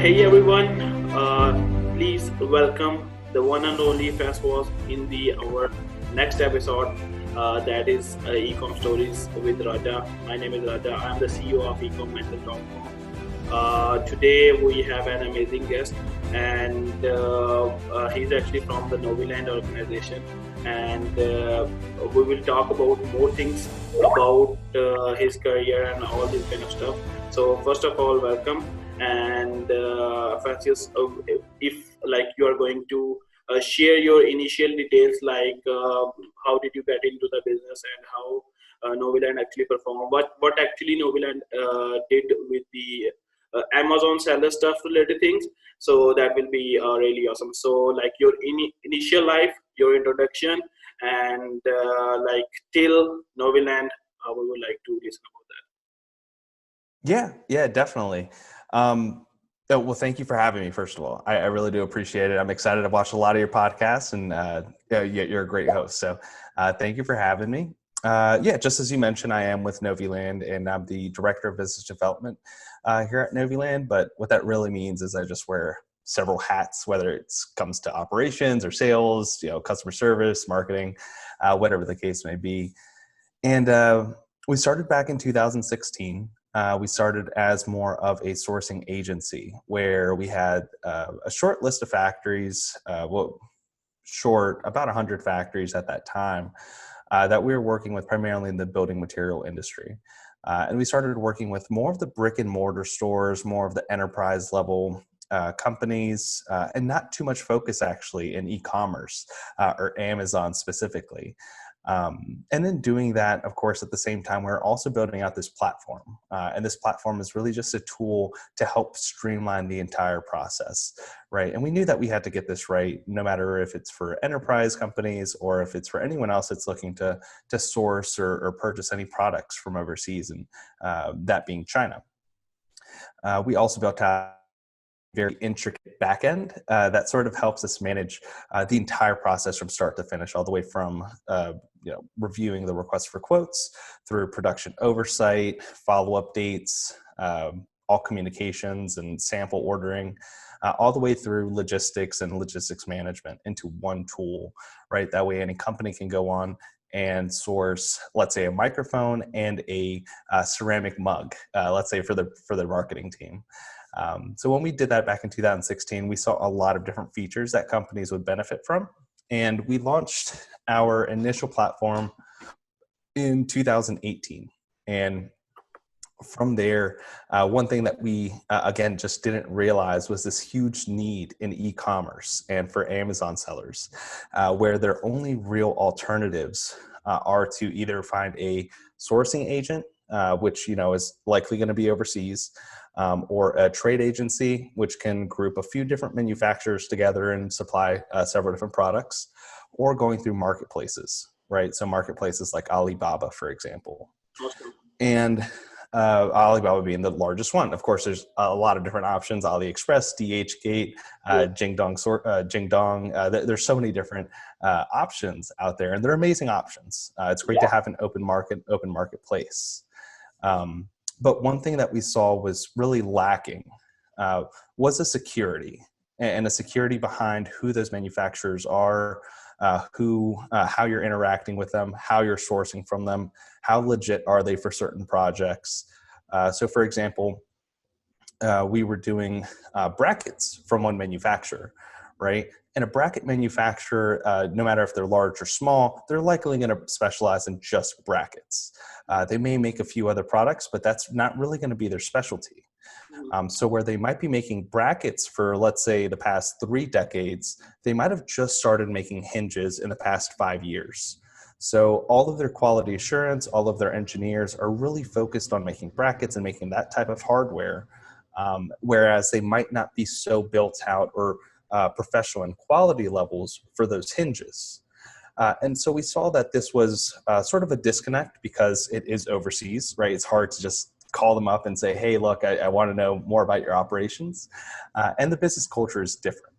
Hey everyone, please welcome the one and only Francois in the our next episode. That is eComStories with Raja. My name is Raja. I am the CEO of eCom.com. Today we have an amazing guest, and he's actually from the Noviland organization, and we will talk about more things about his career and all this kind of stuff. So first of all, welcome. And Francis, if like you are going to share your initial details, like how did you get into the business and how Noviland actually performed, what actually Noviland did with the Amazon seller stuff related things. So that will be really awesome. So like your initial life, your introduction, and like till Noviland, we would like to listen about that. Yeah, definitely. Well, thank you for having me, first of all. I really do appreciate it. I'm excited to watch a lot of your podcasts, and you're a great host. So thank you for having me. Just as you mentioned, I am with Noviland, and I'm the Director of Business Development here at Noviland. But what that really means is I just wear several hats, whether it comes to operations or sales, customer service, marketing, whatever the case may be. And we started back in 2016. We started as more of a sourcing agency where we had a short list of factories, about 100 factories at that time that we were working with primarily in the building material industry. And we started working with more of the brick and mortar stores, more of the enterprise level companies, and not too much focus actually in e-commerce or Amazon specifically. And then doing that, of course, at the same time, we're also building out this platform. And this platform is really just a tool to help streamline the entire process, right? And we knew that we had to get this right, no matter if it's for enterprise companies or if it's for anyone else that's looking to source or purchase any products from overseas, and that being China. We also built out very intricate backend that sort of helps us manage the entire process from start to finish, all the way from reviewing the request for quotes through production oversight, follow-up dates, all communications and sample ordering, all the way through logistics and logistics management into one tool, right? That way any company can go on and source, let's say, a microphone and a ceramic mug, let's say for their marketing team. So when we did that back in 2016, we saw a lot of different features that companies would benefit from. And we launched our initial platform in 2018. And from there, one thing that we, again, just didn't realize was this huge need in e-commerce and for Amazon sellers, where their only real alternatives are to either find a sourcing agent, which is likely going to be overseas, or a trade agency, which can group a few different manufacturers together and supply several different products, or going through marketplaces, right? So marketplaces like Alibaba, for example. Awesome. And Alibaba being the largest one. Of course, there's a lot of different options: AliExpress, DHgate, Jingdong. There's so many different options out there, and they're amazing options. It's great to have an open marketplace. But one thing that we saw was really lacking was a security, and a security behind who those manufacturers are, how you're interacting with them, how you're sourcing from them, how legit are they for certain projects. So for example, we were doing brackets from one manufacturer, right? And a bracket manufacturer, no matter if they're large or small, they're likely going to specialize in just brackets. They may make a few other products, but that's not really going to be their specialty. So where they might be making brackets for, let's say, the past 3 decades, they might have just started making hinges in the past 5 years. So all of their quality assurance, all of their engineers are really focused on making brackets and making that type of hardware, whereas they might not be so built out or professional in quality levels for those hinges. And so we saw that this was sort of a disconnect because it is overseas, right? It's hard to just call them up and say, hey, look, I want to know more about your operations. And the business culture is different.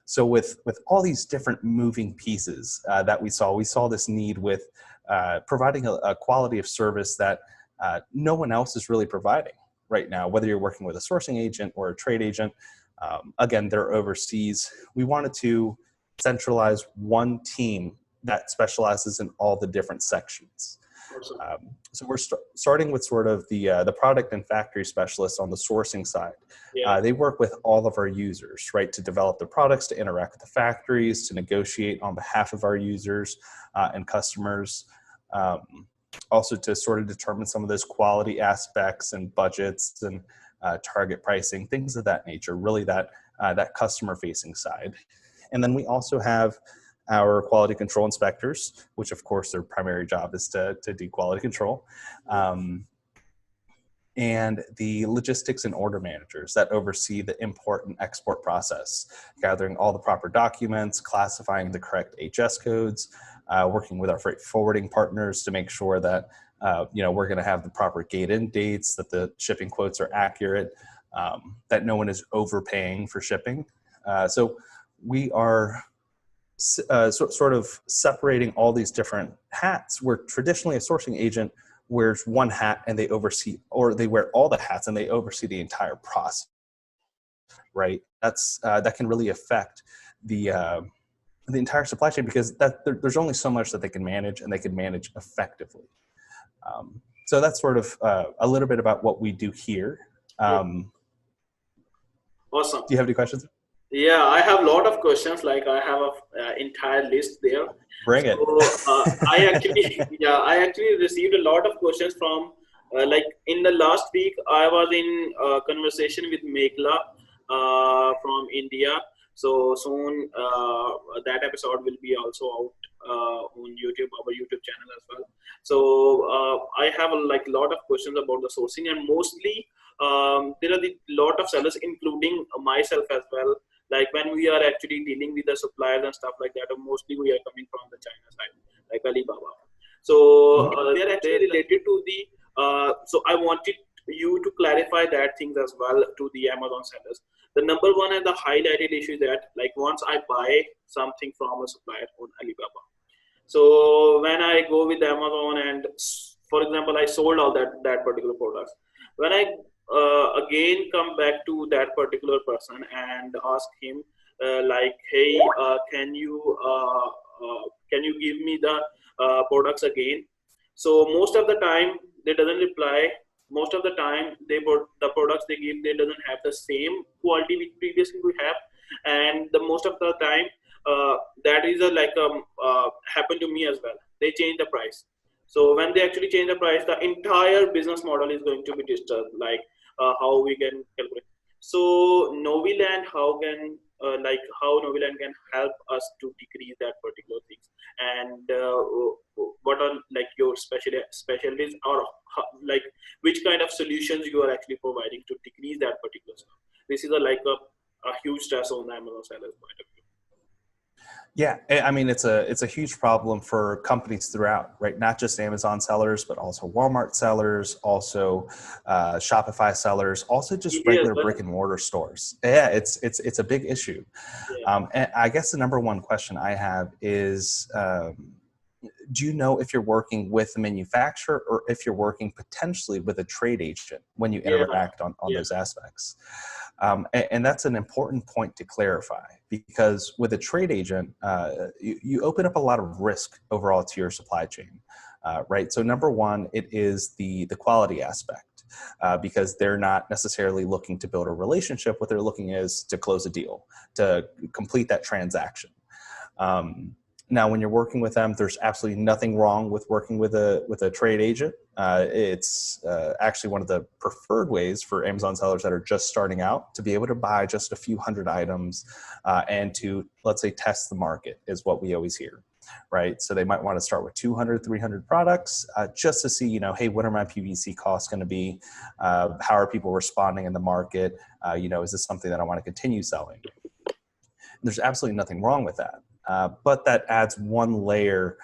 So with all these different moving pieces that we saw this need with providing a quality of service that no one else is really providing, right now, whether you're working with a sourcing agent or a trade agent, again, they're overseas. We wanted to centralize one team that specializes in all the different sections. Awesome. So we're starting with sort of the product and factory specialists on the sourcing side. Yeah. They work with all of our users, right, to develop the products, to interact with the factories, to negotiate on behalf of our users and customers. Also to sort of determine some of those quality aspects and budgets and target pricing, things of that nature, really that customer facing side. And then we also have our quality control inspectors, which of course their primary job is to do quality control. And the logistics and order managers that oversee the import and export process, gathering all the proper documents, classifying the correct HS codes, working with our freight forwarding partners to make sure that we're going to have the proper gate-in dates, that the shipping quotes are accurate, that no one is overpaying for shipping. So we are sort of separating all these different hats, where traditionally a sourcing agent wears one hat and they oversee, or they wear all the hats and they oversee the entire process, right? That can really affect the entire supply chain, because there's only so much that they can manage, and they can manage effectively. So that's sort of a little bit about what we do here. Awesome. Do you have any questions? Yeah, I have a lot of questions. Like I have an entire list there. Bring it. I actually received a lot of questions from like in the last week. I was in conversation with Meghla from India. So soon that episode will be also out on YouTube, our YouTube channel as well. So I have a lot of questions about the sourcing, and mostly there are a lot of sellers, including myself as well. Like when we are actually dealing with the suppliers and stuff like that, mostly we are coming from the China side, like Alibaba. So they are actually related to the. So I wanted you to clarify that things as well to the Amazon sellers. The number one and the highlighted issue is that, like, once I buy something from a supplier on Alibaba, so when I go with Amazon and, for example, I sold all that particular product, when I again come back to that particular person and ask him hey, can you give me the products again? So most of the time they doesn't reply. Most of the time the products they give, they doesn't have the same quality which previously we have, and the most of the time that is happened to me as well. They change the price. So when they actually change the price, the entire business model is going to be disturbed. Like how we can calculate. So Noviland, how Noviland can help us to decrease that particular things, and what are your specialties, or which kind of solutions you are actually providing to decrease that particular stuff. This is a huge stress on the Amazon seller's point of view. Yeah, I mean, it's a huge problem for companies throughout, right? Not just Amazon sellers, but also Walmart sellers, also Shopify sellers, also just regular brick and mortar stores. Yeah, it's a big issue. Yeah. And I guess the number one question I have is, do you know if you're working with a manufacturer or if you're working potentially with a trade agent when you interact on those aspects? And that's an important point to clarify, because with a trade agent, you open up a lot of risk overall to your supply chain, right? So number one, it is the quality aspect, because they're not necessarily looking to build a relationship. What they're looking is to close a deal, to complete that transaction. Now, when you're working with them, there's absolutely nothing wrong with working with a trade agent. It's actually one of the preferred ways for Amazon sellers that are just starting out to be able to buy just a few hundred items and to, let's say, test the market is what we always hear, right? So they might want to start with 200, 300 products just to see, hey, what are my PVC costs going to be? How are people responding in the market? Is this something that I want to continue selling? There's absolutely nothing wrong with that. But that adds one layer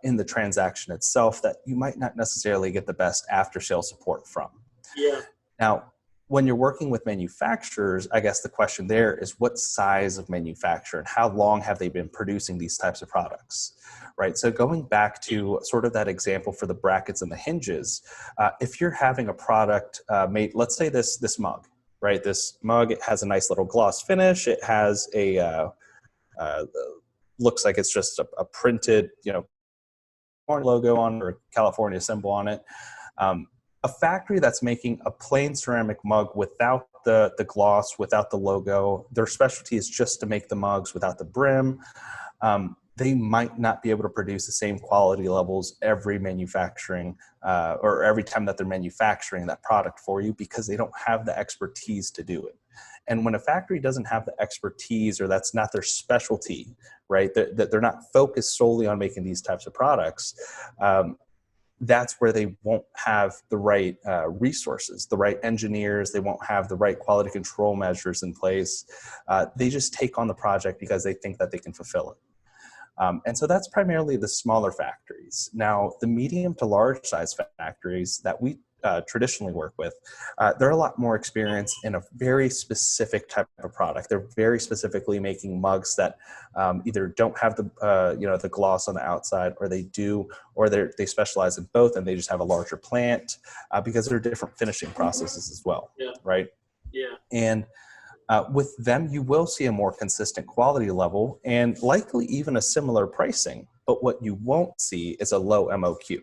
in the transaction itself that you might not necessarily get the best after-sale support from. Yeah. Now, when you're working with manufacturers, I guess the question there is what size of manufacturer and how long have they been producing these types of products, right? So going back to sort of that example for the brackets and the hinges, if you're having a product made, let's say this mug, right? This mug, it has a nice little gloss finish. It has a, looks like it's just a printed, logo on or California symbol on it. A factory that's making a plain ceramic mug without the gloss, without the logo, their specialty is just to make the mugs without the brim. They might not be able to produce the same quality levels every manufacturing or every time that they're manufacturing that product for you because they don't have the expertise to do it. And when a factory doesn't have the expertise or that's not their specialty, right, that they're not focused solely on making these types of products, that's where they won't have the right resources, the right engineers. They won't have the right quality control measures in place. They just take on the project because they think that they can fulfill it. And so that's primarily the smaller factories. Now, the medium to large size factories that we traditionally work with, they're a lot more experienced in a very specific type of product. They're very specifically making mugs that either don't have the gloss on the outside, or they do, or they specialize in both, and they just have a larger plant because there are different finishing processes as well, right? Yeah. And with them, you will see a more consistent quality level and likely even a similar pricing. But what you won't see is a low MOQ.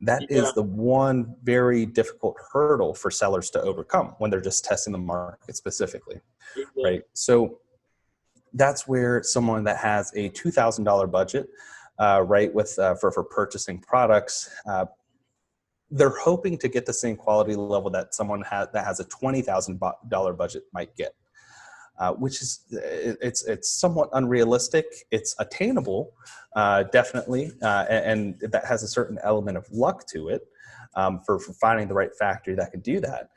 That is the one very difficult hurdle for sellers to overcome when they're just testing the market specifically, right? So that's where someone that has a $2,000 budget, right, with for purchasing products, they're hoping to get the same quality level that someone that has a $20,000 budget might get. Which is it's somewhat unrealistic. It's attainable, definitely, and that has a certain element of luck to it for finding the right factory that can do that.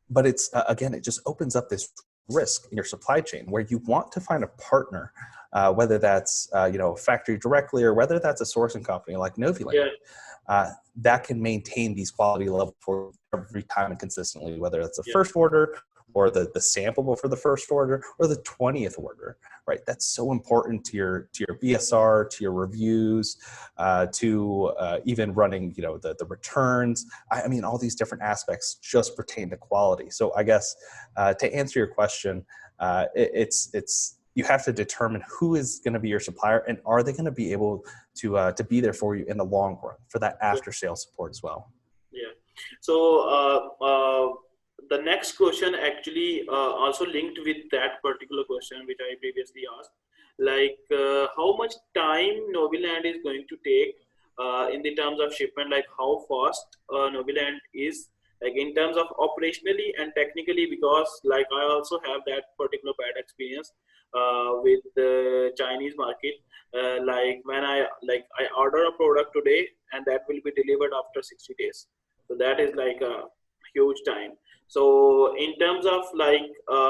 But it's again, it just opens up this risk in your supply chain where you want to find a partner, whether that's a factory directly or whether that's a sourcing company like Noviland. That can maintain these quality levels for every time and consistently, whether it's the first order or the sample before the first order or the 20th order, right? That's so important to your BSR, to your reviews, to even running, the returns. I mean, all these different aspects just pertain to quality. So I guess to answer your question, it's you have to determine who is going to be your supplier and are they going to be able to be there for you in the long run for that after sales support as well. Yeah. So the next question actually also linked with that particular question which I previously asked, like how much time Noviland is going to take in the terms of shipment, like how fast Noviland is, like in terms of operationally and technically, because like I also have that particular bad experience with the Chinese market. Like when I order a product today and that will be delivered after 60 days. So that is like a huge time. So in terms of like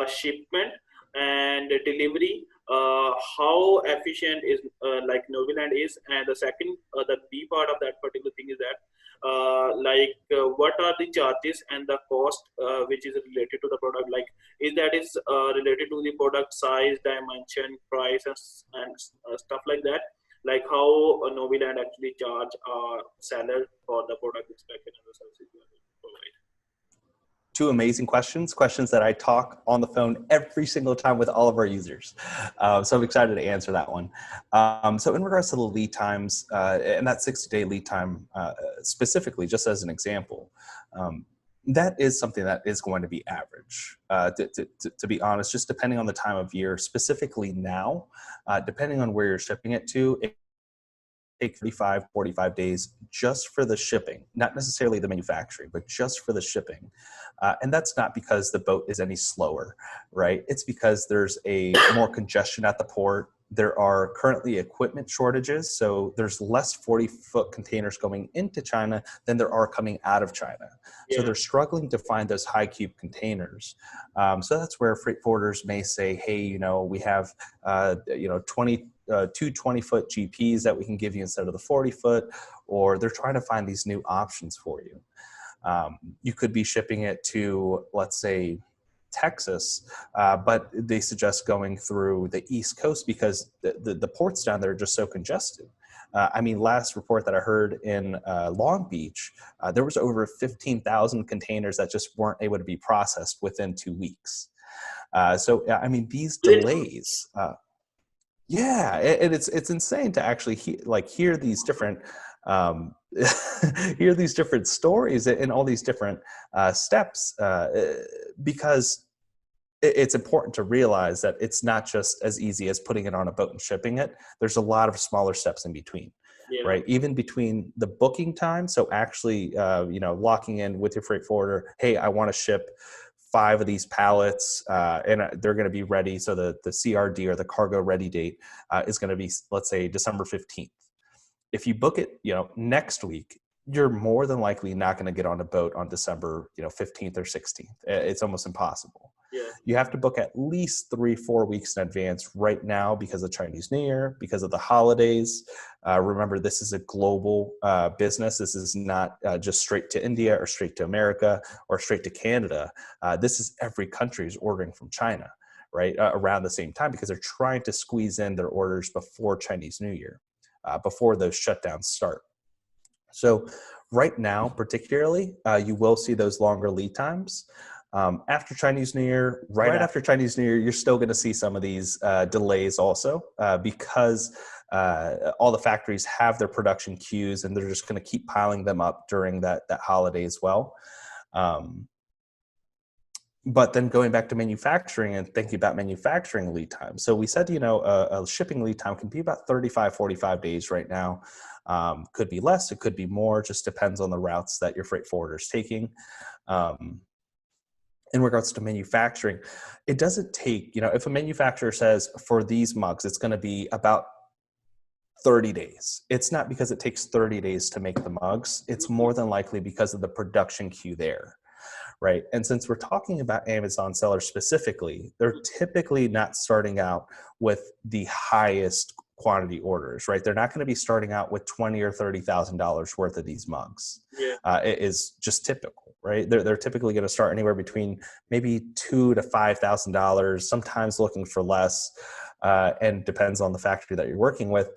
shipment and delivery, how efficient is like Noviland is, and the second, the B part of that particular thing is that what are the charges and the cost which is related to the product, like is related to the product size, dimension, price, and stuff like that, like how Noviland actually charge seller for the product inspection and the services you provide. Two amazing questions that I talk on the phone every single time with all of our users. So I'm excited to answer that one. So in regards to the lead times and that 60-day lead time specifically, just as an example, that is something that is going to be average. To be honest, just depending on the time of year, specifically now, depending on where you're shipping it to, it take 45 days just for the shipping, not necessarily the manufacturing, but just for the shipping. And that's not because the boat is any slower, right? It's because there's more congestion at the port. There are currently equipment shortages. So there's less 40-foot containers going into China than there are coming out of China. Yeah. So they're struggling to find those high cube containers. So that's where freight forwarders may say, hey, we have, 2 20-foot GPs that we can give you instead of the 40-foot, or they're trying to find these new options for you. You could be shipping it to, let's say, Texas, but they suggest going through the East Coast because the ports down there are just so congested. I mean, last report that I heard in Long Beach, there was over 15,000 containers that just weren't able to be processed within 2 weeks. So, I mean, these delays, yeah, and it's insane to actually hear these different hear these different stories and all these different steps because it's important to realize that it's not just as easy as putting it on a boat and shipping it. There's a lot of smaller steps in between, right? Even between the booking time. So actually, locking in with your freight forwarder, hey, I want to ship 5 of these pallets and they're going to be ready. So the CRD or the cargo ready date is going to be, let's say, December 15th. If you book it, next week, you're more than likely not going to get on a boat on December, 15th or 16th. It's almost impossible. Yeah. You have to book at least 3-4 weeks in advance right now because of Chinese New Year, because of the holidays. Remember, this is a global business. This is not just straight to India or straight to America or straight to Canada. This is every country is ordering from China, right, around the same time because they're trying to squeeze in their orders before Chinese New Year, before those shutdowns start. So right now, particularly, you will see those longer lead times. After Chinese New Year, right after Chinese New Year, you're still going to see some of these delays also because all the factories have their production queues and they're just going to keep piling them up during that holiday as well. But then going back to manufacturing and thinking about manufacturing lead time. So we said, a shipping lead time can be about 35, 45 days right now. Could be less, it could be more, just depends on the routes that your freight forwarder is taking. In regards to manufacturing, it doesn't take, if a manufacturer says for these mugs, it's going to be about 30 days. It's not because it takes 30 days to make the mugs. It's more than likely because of the production queue there. Right. And since we're talking about Amazon sellers specifically, they're typically not starting out with the highest quantity orders, right? They're not going to be starting out with $20,000 or $30,000 worth of these mugs. Yeah. It is just typical, right? They're typically going to start anywhere between maybe $2,000 to $5,000, sometimes looking for less, and depends on the factory that you're working with.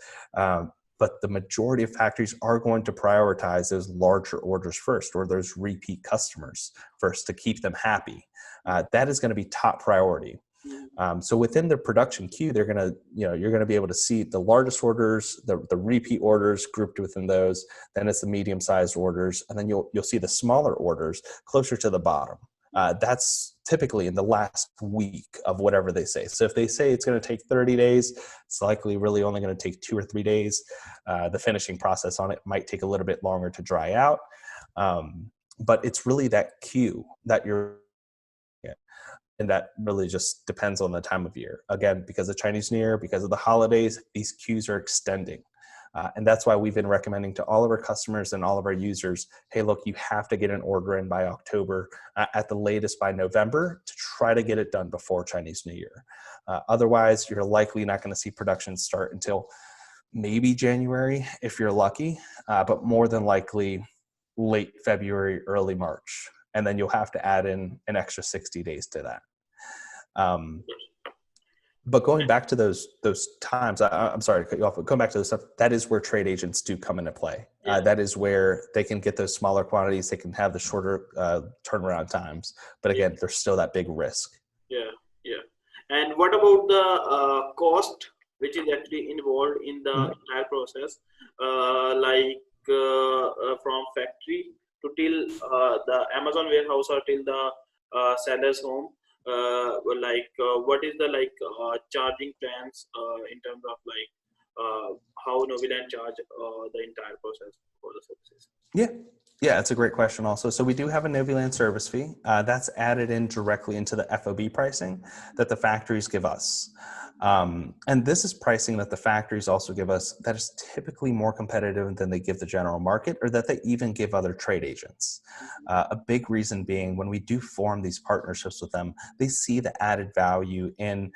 But the majority of factories are going to prioritize those larger orders first, or those repeat customers first to keep them happy. That is going to be top priority. So within their production queue, they're going to, you're going to be able to see the largest orders, the repeat orders grouped within those. Then it's the medium-sized orders, and then you'll see the smaller orders closer to the bottom. That's typically in the last week of whatever they say. So if they say it's going to take 30 days, it's likely really only going to take 2 or 3 days. The finishing process on it might take a little bit longer to dry out. But it's really that queue that you're, and that really just depends on the time of year. Again, because of Chinese New Year, because of the holidays, these queues are extending. And that's why we've been recommending to all of our customers and all of our users, hey, look, you have to get an order in by October, at the latest by November, to try to get it done before Chinese New Year. Otherwise, you're likely not going to see production start until maybe January, if you're lucky, but more than likely late February, early March. And then you'll have to add in an extra 60 days to that. But going back to those times, I'm sorry to cut you off, but going back to those stuff, that is where trade agents do come into play. That is where they can get those smaller quantities. They can have the shorter turnaround times. But again, there's still that big risk. Yeah. And what about the cost, which is actually involved in the entire process, from factory to till the Amazon warehouse or till the seller's home? What is the charging plans in terms of how Noviland charge the entire process for the services? Yeah, that's a great question also. So we do have a Noviland service fee that's added in directly into the FOB pricing that the factories give us. And this is pricing that the factories also give us that is typically more competitive than they give the general market, or that they even give other trade agents. A big reason being, when we do form these partnerships with them, they see the added value in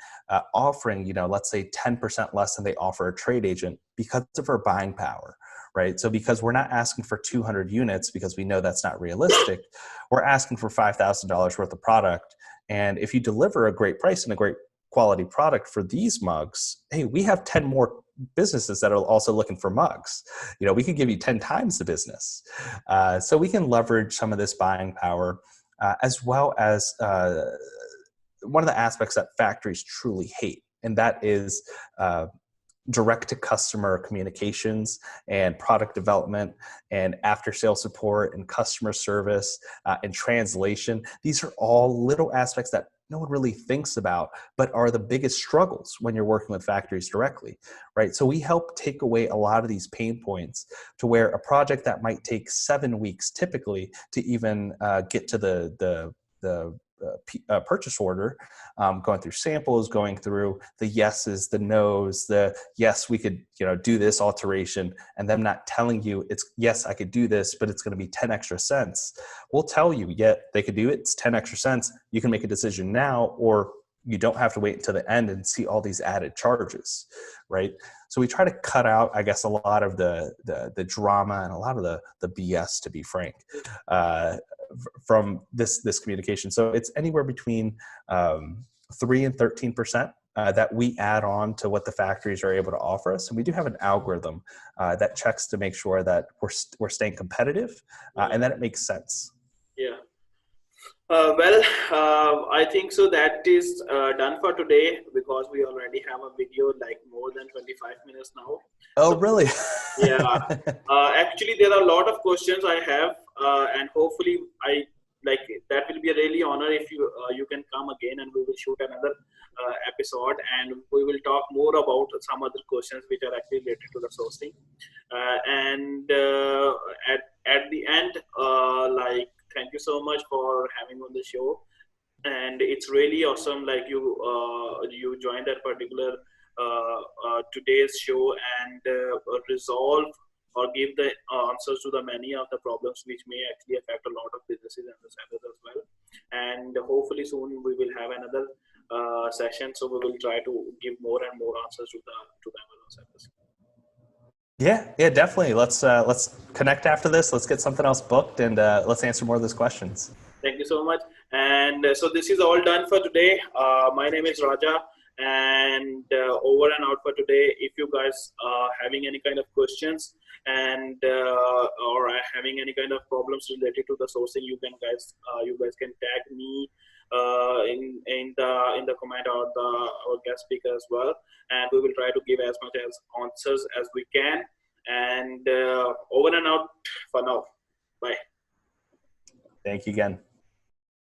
offering, let's say 10% less than they offer a trade agent because of our buying power. right? So because we're not asking for 200 units because we know that's not realistic, we're asking for $5,000 worth of product. And if you deliver a great price and a great quality product for these mugs, hey, we have 10 more businesses that are also looking for mugs. We could give you 10 times the business. So we can leverage some of this buying power, as well as one of the aspects that factories truly hate, and that is direct to customer communications and product development and after sales support and customer service and translation. These are all little aspects that no one really thinks about, but are the biggest struggles when you're working with factories directly, right? So we help take away a lot of these pain points to where a project that might take 7 weeks typically to even get to the purchase order, going through samples, going through the yeses, the nos, the yes, we could do this alteration, and them not telling you it's yes, I could do this, but it's going to be 10 extra cents. We'll tell you, yeah, they could do it. It's 10 extra cents. You can make a decision now, or you don't have to wait until the end and see all these added charges, right? So we try to cut out, I guess, a lot of the drama and a lot of the BS, to be frank, from this communication. So it's anywhere between 3 and 13% that we add on to what the factories are able to offer us. And we do have an algorithm that checks to make sure that we're staying competitive and that it makes sense. Yeah. I think so that is done for today, because we already have a video like more than 25 minutes now. Oh, so, really? Yeah. Actually, there are a lot of questions I have, and hopefully that will be a really honor if you can come again, and we will shoot another episode, and we will talk more about some other questions which are actually related to the sourcing. At the end, thank you so much for having on the show, and it's really awesome. You joined that particular today's show and resolve or give the answers to the many of the problems which may actually affect a lot of businesses and the sellers as well. And hopefully soon we will have another session, so we will try to give more and more answers to the Amazon sellers. Yeah, definitely. Let's connect after this. Let's get something else booked, and let's answer more of those questions. Thank you so much. And so this is all done for today. My name is Raja, and over and out for today. If you guys are having any kind of questions and or having any kind of problems related to the sourcing, you guys can tag me in the comment or our guest speaker as well, and we will try to give as much as answers as we can. And over and out for now. Bye. Thank you again.